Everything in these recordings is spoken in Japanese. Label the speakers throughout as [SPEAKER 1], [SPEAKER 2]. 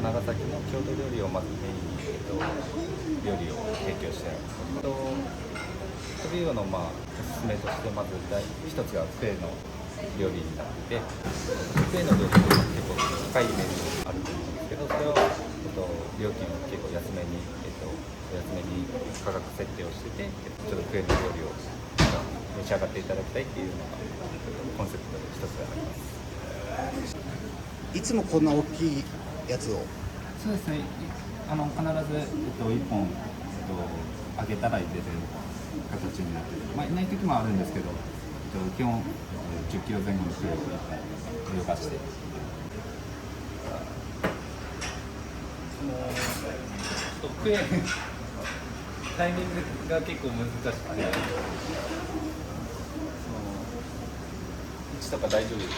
[SPEAKER 1] 長崎の郷土料理をまずメインに、料理を提供しております。トビウオのおすすめとしてまず一つがクエの料理になっていて、クエの料理って結構高いイメージがあると思うんですけど、それを、料金を結構安めに価格設定をしてて、ちょっとクエの料理を召し上がっていただきたいっていうのがコンセプトで一つあります。
[SPEAKER 2] いつもこんな大きいやつを？
[SPEAKER 1] そうですね。必ず1本揚げたらいける形になっている。いない時もあるんですけど、基本10キロ前後のクエを泳がして。クエタイミングが結構難しくて、位置とか大丈夫ですか？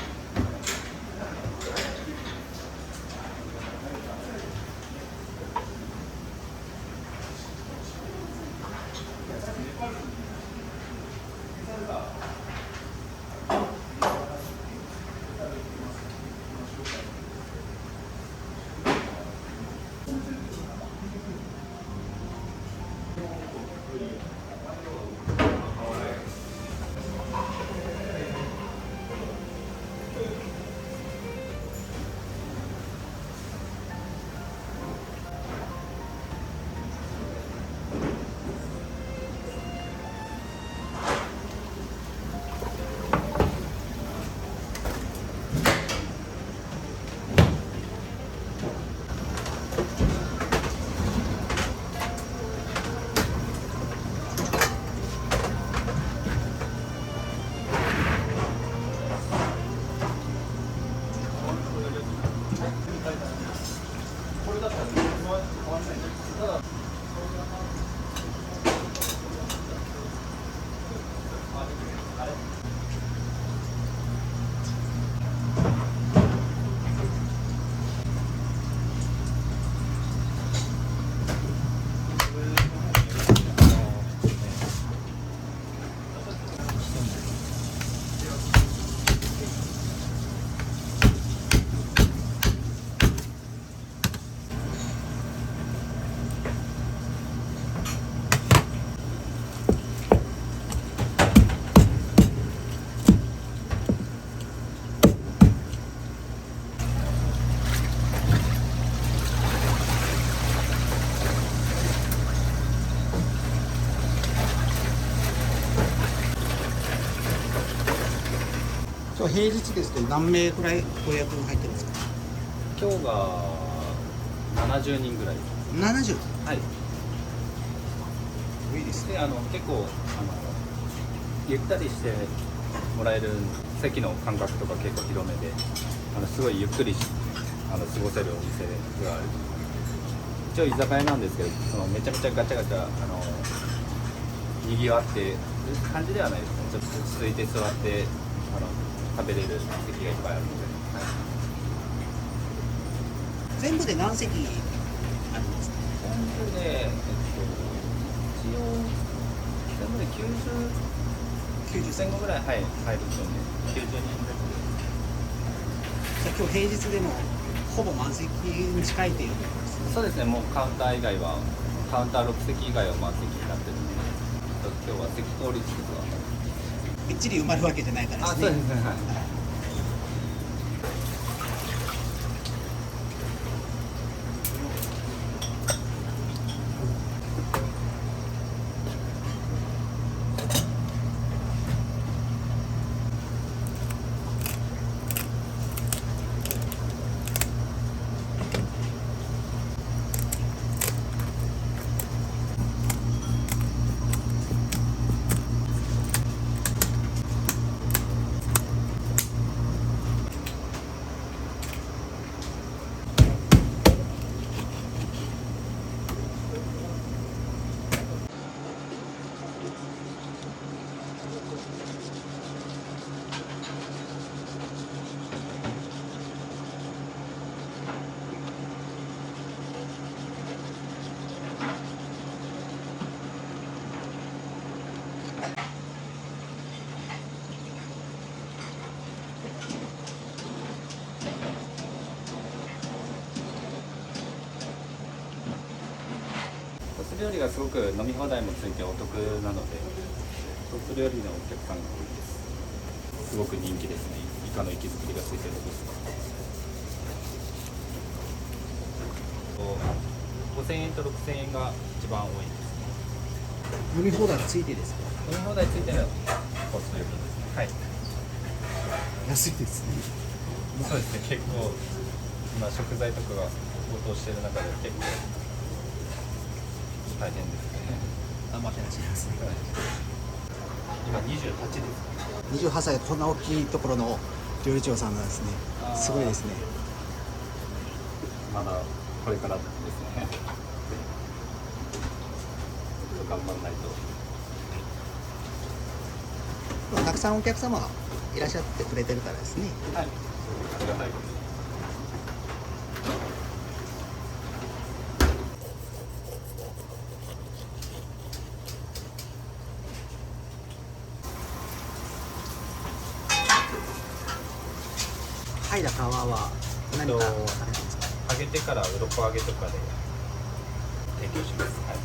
[SPEAKER 2] 平日ですと何名くらいご予約が入ってるんですか？
[SPEAKER 1] 今日が70人ぐらい。
[SPEAKER 2] 70？
[SPEAKER 1] はい。
[SPEAKER 2] いいですね。
[SPEAKER 1] で結構ゆったりしてもらえる席の間隔とか結構広めですごいゆっくり過ごせるお店がある。一応居酒屋なんですけど、めちゃめちゃガチャガチャにぎわってる感じではないですね。ちょっと落ち着いて座って食べれる席がいっぱいあるので、はい、
[SPEAKER 2] 全部で何席あるんですか？
[SPEAKER 1] 全部で、一応全部で90前後ぐらい、はい、入るとね、90人ぐらい。
[SPEAKER 2] じゃあ今日平日でもほぼ満席に近いっていうことですね。
[SPEAKER 1] そうですね。もうカウンター6席以外は満席になってるので、今日は席通りつつは
[SPEAKER 2] びっちり埋まるわけじゃないからですね。
[SPEAKER 1] そうですね。はい。料理がすごく飲み放題もついてお得なので、ソース料理のお客さんが多いです。すごく人気ですね。イカの活き造りがついてるんですが、5000円と6000円が一番多いです。
[SPEAKER 2] 飲み放題ついてですか？
[SPEAKER 1] 飲み放題ついてるコース料金ですね。はい。
[SPEAKER 2] 安いですね。
[SPEAKER 1] そうですね。結構今食材とかが高騰している中で結構大変ですね。
[SPEAKER 2] 頑張ってらっしゃいますね。
[SPEAKER 1] 今28です。
[SPEAKER 2] 28歳でこんな大きいところの料理長さんなんですね。すごいですね。
[SPEAKER 1] まだこれからですね。頑張らないと。
[SPEAKER 2] たくさんお客様がいらっしゃってくれてるからですね。
[SPEAKER 1] はい。ありがたいです。
[SPEAKER 2] 剥いだ皮は何かされるんですか？
[SPEAKER 1] 揚げてから鱗揚げとかで提供します。はい。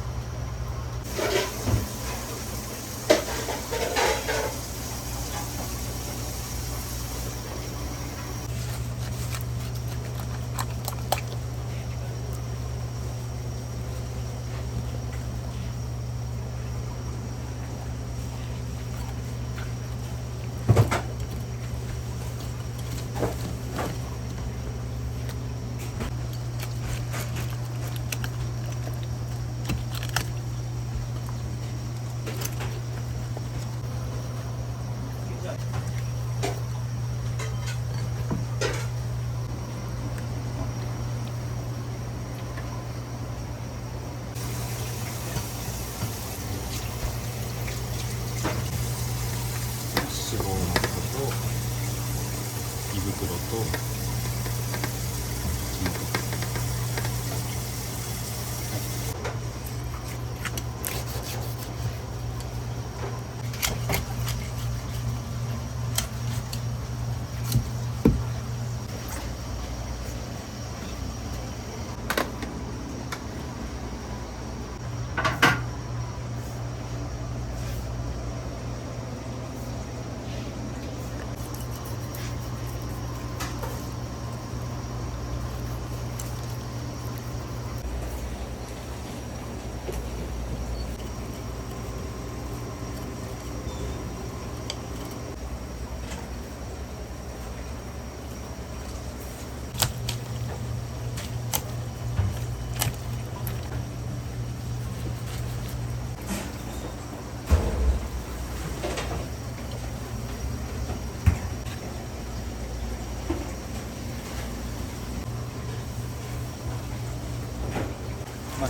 [SPEAKER 1] 脂肪のことと胃袋と肝と。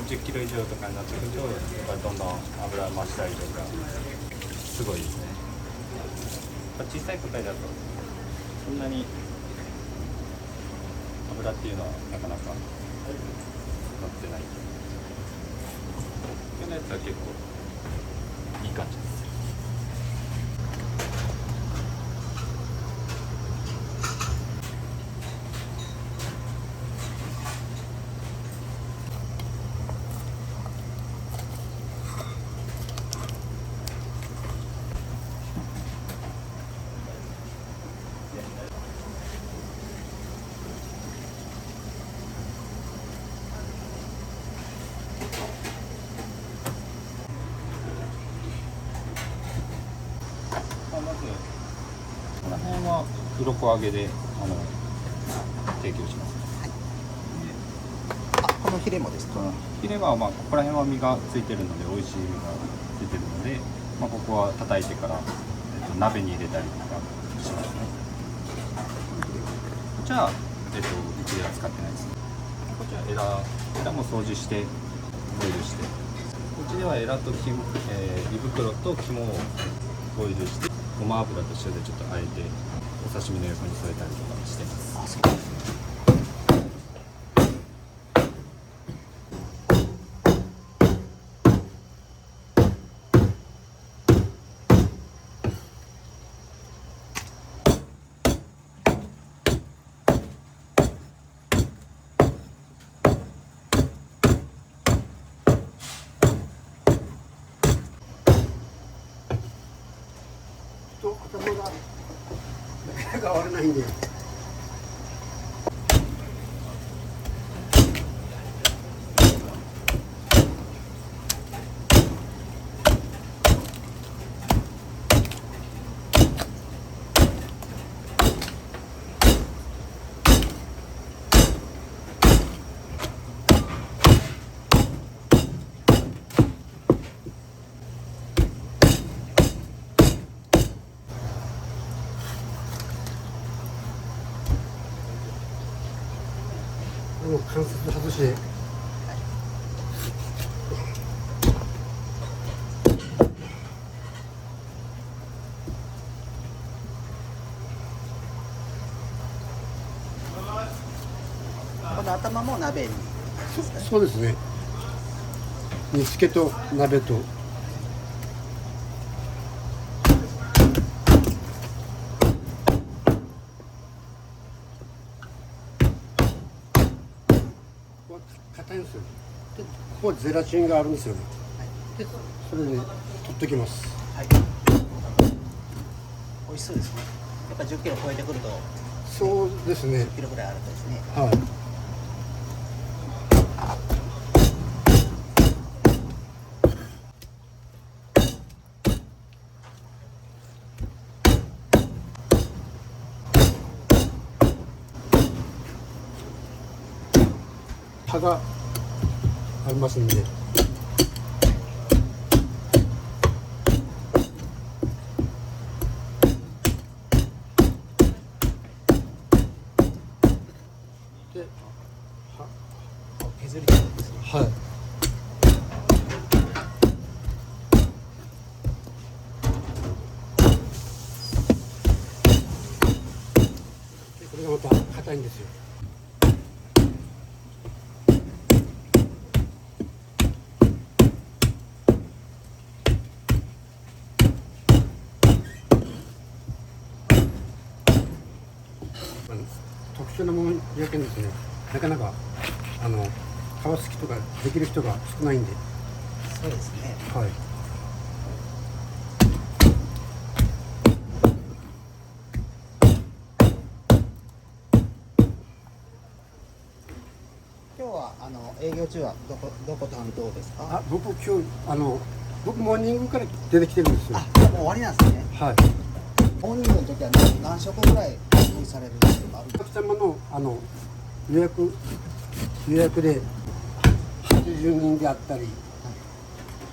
[SPEAKER 1] 10キロ以上とかになってくると、やっぱりどんどん油増したりとか、すごいですね。小さい個体だと、そんなに油っていうのはなかなか乗ってない。このやつは結構いい感じです。まずこの辺は鱗揚げで提供します。
[SPEAKER 2] あ、このヒレもですか？
[SPEAKER 1] ヒレはここら辺は身がついてるので、美味しい身がついてるので、ここは叩いてから、鍋に入れたりとかしますね。こっちはうちでは使ってないですね。こっちはエラも掃除してボイルして、こっちではエラと胃袋と肝をボイルして、ごま油と塩でちょっとあえてお刺身の横に添えたりとかしてます。
[SPEAKER 2] あ、そう。
[SPEAKER 3] 玉がなかなか割れないんで。関節外して、
[SPEAKER 2] この頭も鍋に。
[SPEAKER 3] そうですね。煮付けと鍋と。硬いんですよ。で、ここゼラチンがあるんですよね。で、それで取ってきます。
[SPEAKER 2] はい。美味しそうですね。やっぱ10キロ超えてくると、
[SPEAKER 3] そうですね。
[SPEAKER 2] 10キロぐらいあるとですね。
[SPEAKER 3] はい。葉がありますんで。で、
[SPEAKER 2] 削りたいんですね。
[SPEAKER 3] はい。で、これがまた硬いんですよ。特殊なものやけんですね。なかなか皮すきとかできる人が少ないんで。
[SPEAKER 2] そうですね。
[SPEAKER 3] はい。
[SPEAKER 2] 今日は営業中はどこ担当ですか？
[SPEAKER 3] あ、僕今日僕モーニングから出てきてるんですよ。
[SPEAKER 2] あ、もう終わりなんですね。
[SPEAKER 3] はい。
[SPEAKER 2] モーニングの時は何食ぐらい用意されるんですか？
[SPEAKER 3] お客様の予約で80人であったり、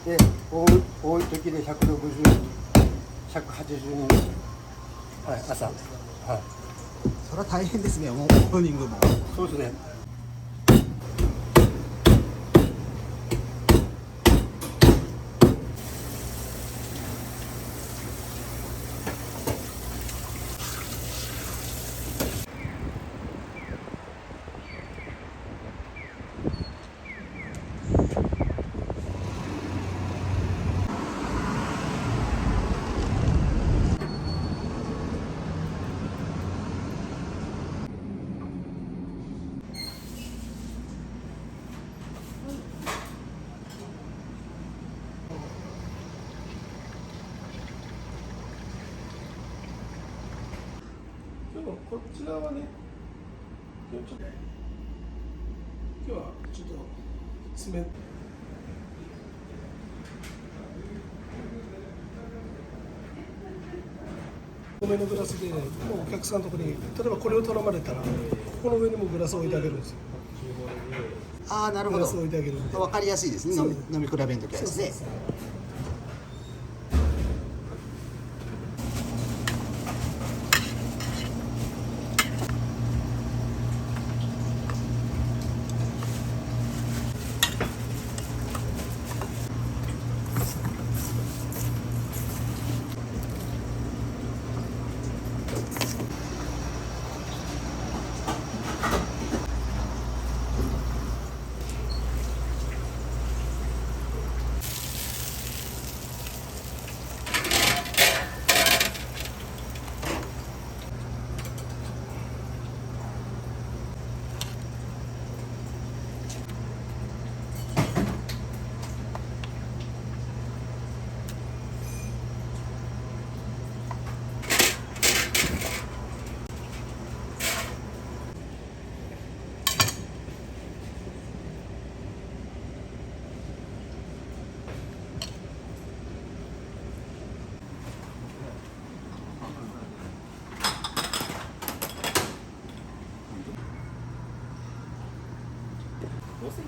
[SPEAKER 3] で多い時で160、180人です。はい、朝。はい。
[SPEAKER 2] それは大変ですね。モーニングも。
[SPEAKER 3] そうですね。
[SPEAKER 4] こちらはね、今日はちょっと冷米のグラスで、もうお客さんのところに、例えばこれを頼まれたら、ここの上にもグラスを置いてあげるんですよ。
[SPEAKER 2] ああ、なるほど。
[SPEAKER 4] グラスを置いてあげるんで。
[SPEAKER 2] わかりやすいですね。
[SPEAKER 4] そう
[SPEAKER 2] 飲み比べの時はですね。
[SPEAKER 1] どうせ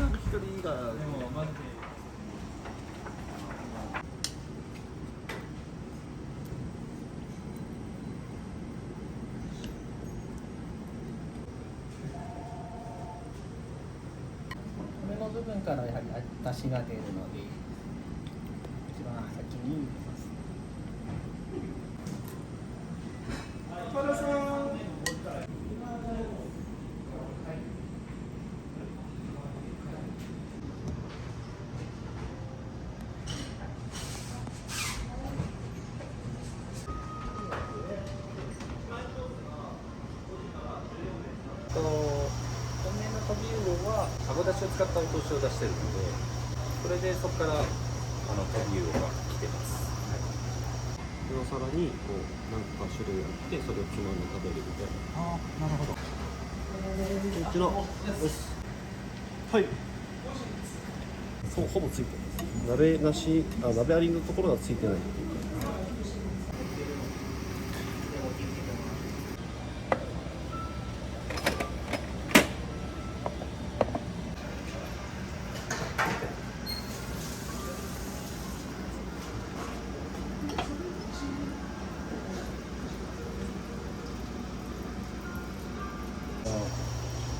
[SPEAKER 1] なんか一人が
[SPEAKER 2] 米の部分からやはり出汁が出るので、一番先に入れます。
[SPEAKER 1] 本命のトビウオはあごだしを使ったお通しを出してるので、それでそこからトビウオが来てます。
[SPEAKER 5] それをさらにこう何個か種類あってそれをつまんで食べるみたいな。
[SPEAKER 2] ああ、なるほど。
[SPEAKER 5] こちらですはいそうほぼついてます鍋なし鍋ありのところはついてないっていうか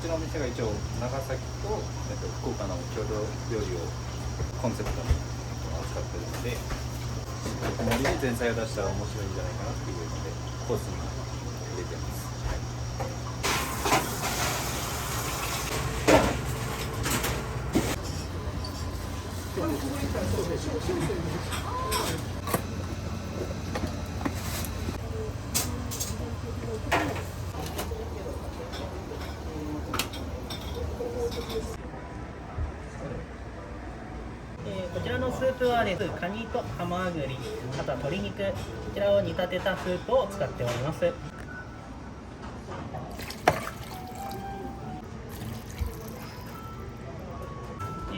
[SPEAKER 1] うちのお店が一応長崎と福岡の郷土料理をコンセプトに扱ってるので、小盛りで前菜を出したら面白いんじゃないかなっていうのでコースに入れてます。
[SPEAKER 2] こちらのスープはですね、カニとハマグリ、あとは鶏肉、こちらを煮立てたスープを使っております。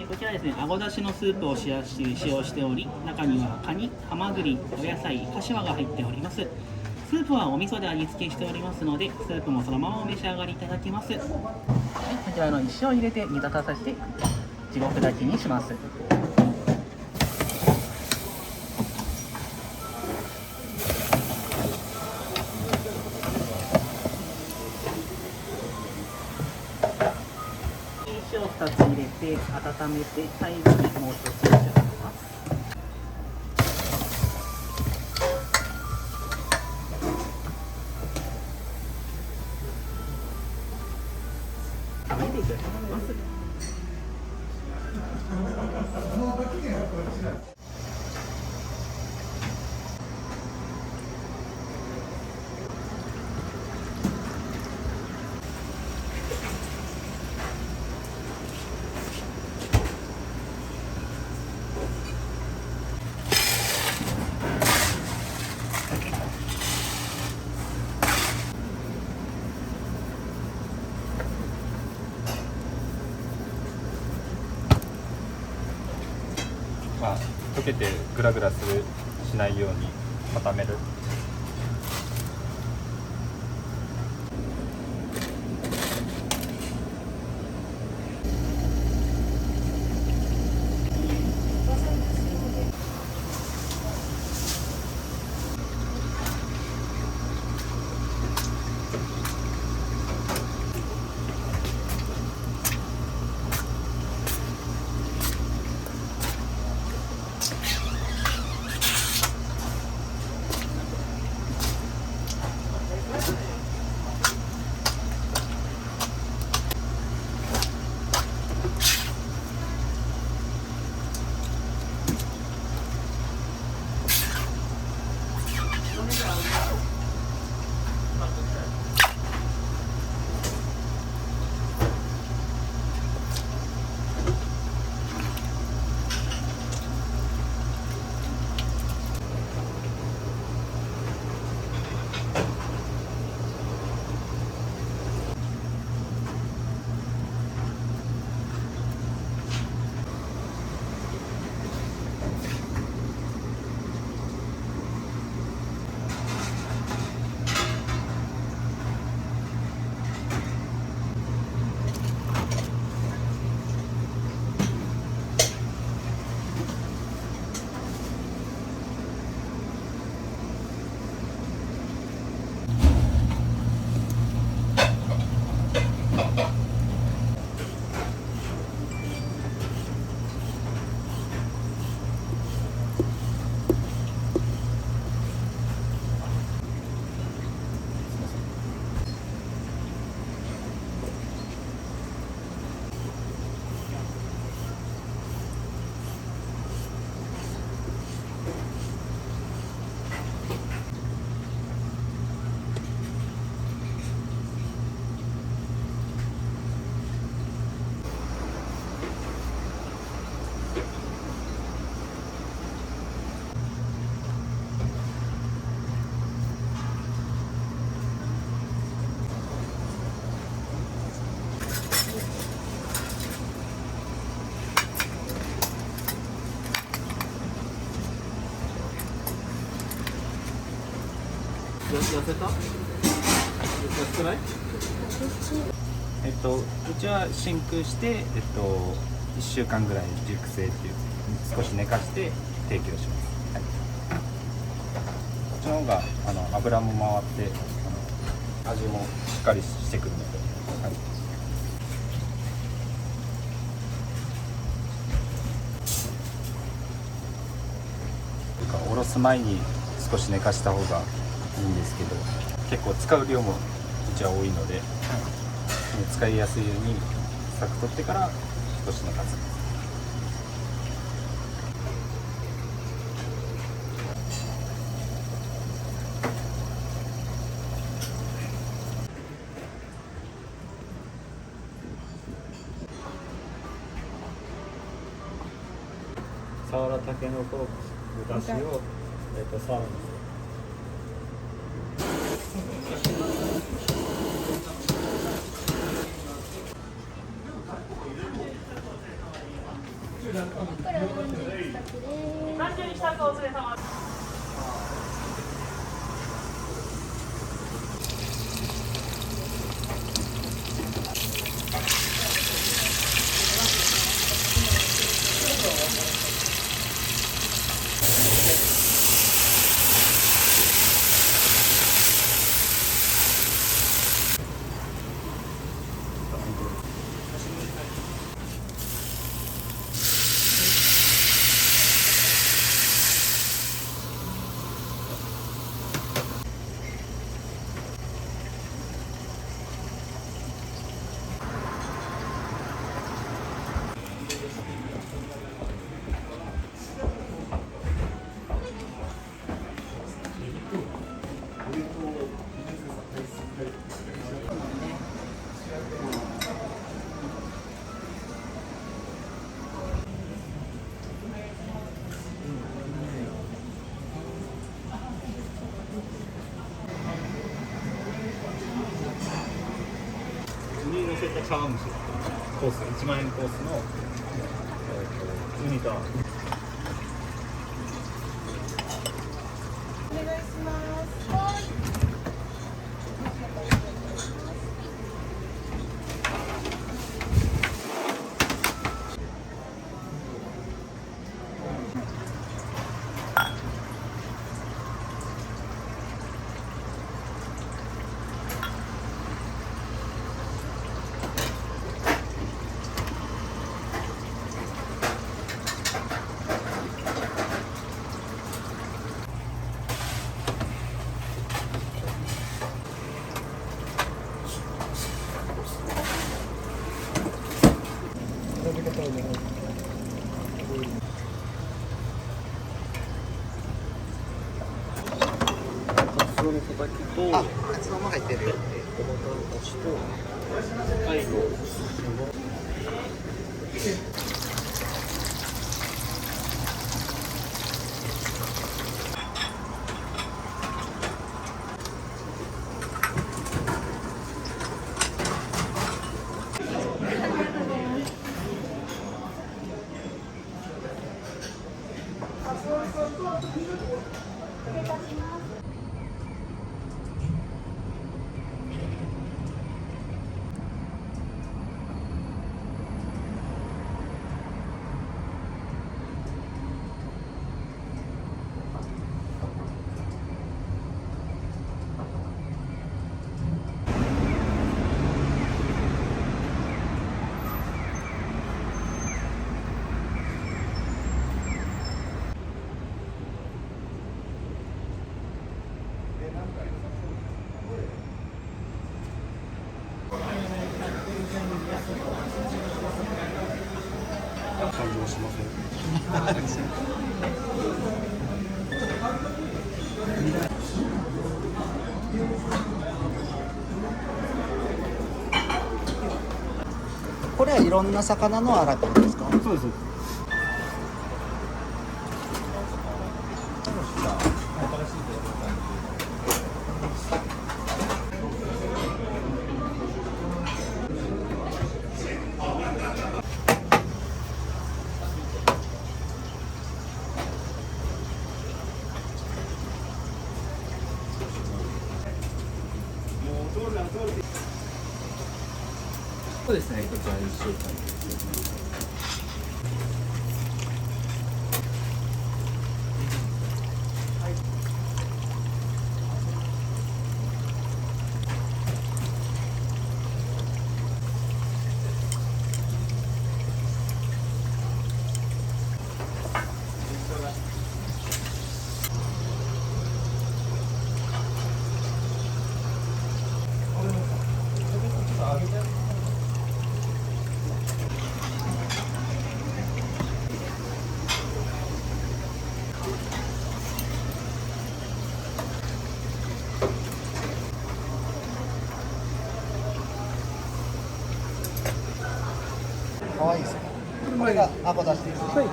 [SPEAKER 2] こちらですね、あごだしのスープを使用しており、中にはカニ、ハマグリ、お野菜、かしわが入っております。スープはお味噌で味付けしておりますので、スープもそのままお召し上がりいただけます。はい、こちらの石を入れて煮立たせて地獄炊きにします。塩を2つ入れて温めて、最後にもう1つ入れてます。炒めていきます。
[SPEAKER 1] まあ、溶けてグラグラしないように固める。
[SPEAKER 5] 痩せた？痩せてない？
[SPEAKER 1] うちは真空して、1週間ぐらい熟成っていう少し寝かして提供します、はい、こっちの方が油も回って味もしっかりしてくるので、はい、おろす前に少し寝かした方がいいんですけど、結構使う量もうちは多いので、使いやすいようにサク取ってから少し寝かす。
[SPEAKER 5] サワラタケノコ豚しをサワラにする。
[SPEAKER 1] に乗せた茶碗蒸しコース、1万円コースの、ウニと
[SPEAKER 5] カツオのたたきと、
[SPEAKER 3] あ、カツオも入ってるよ。
[SPEAKER 5] トマトだしと、最後、
[SPEAKER 3] 感動しません。
[SPEAKER 6] これはいろんな魚のアラってことですか？
[SPEAKER 1] そうです。そうですね、こちら1週間です。
[SPEAKER 6] 可愛いですね。これがあごだしですね。
[SPEAKER 4] はい。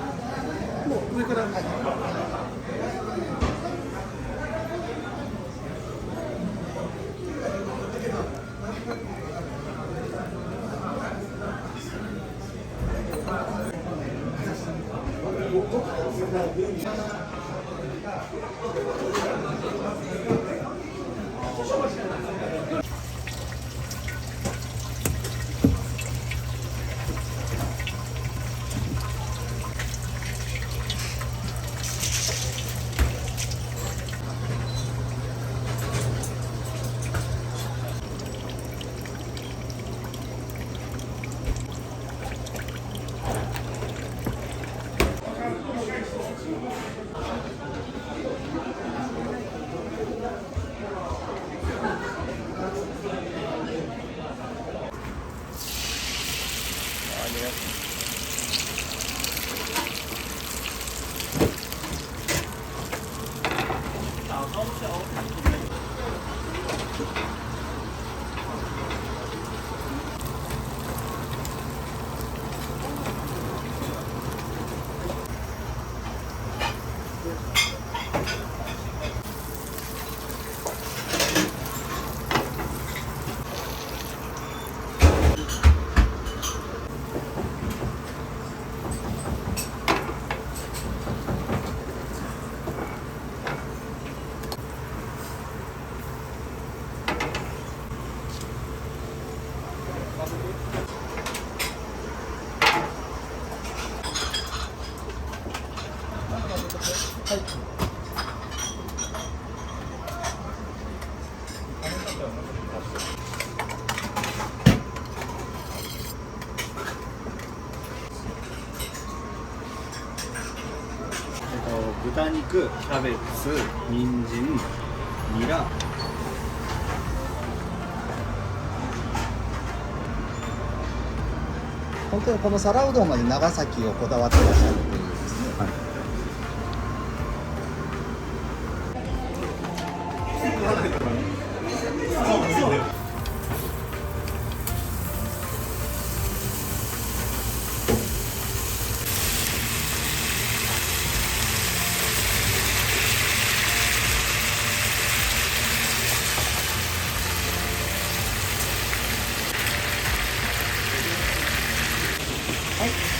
[SPEAKER 4] もう上から、
[SPEAKER 5] 豚肉、キャベツ、人参、ニラ、
[SPEAKER 6] 本当にこの皿うどんまで長崎をこだわってらっしゃるというですね。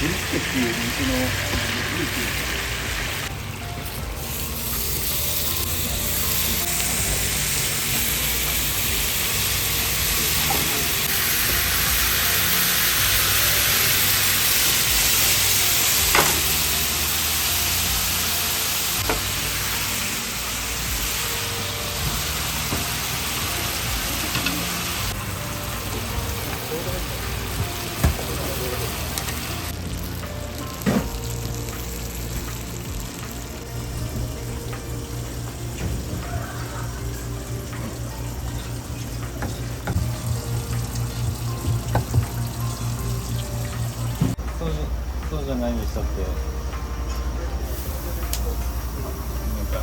[SPEAKER 6] ブリスケっていう肉のブリスケ。
[SPEAKER 1] そうじゃないにしたってなんか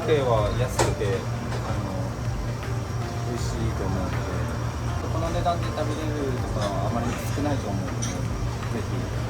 [SPEAKER 1] 手は安くて美味しいと思うので、この値段で食べれるところはあまり少ないと思うので、ぜひ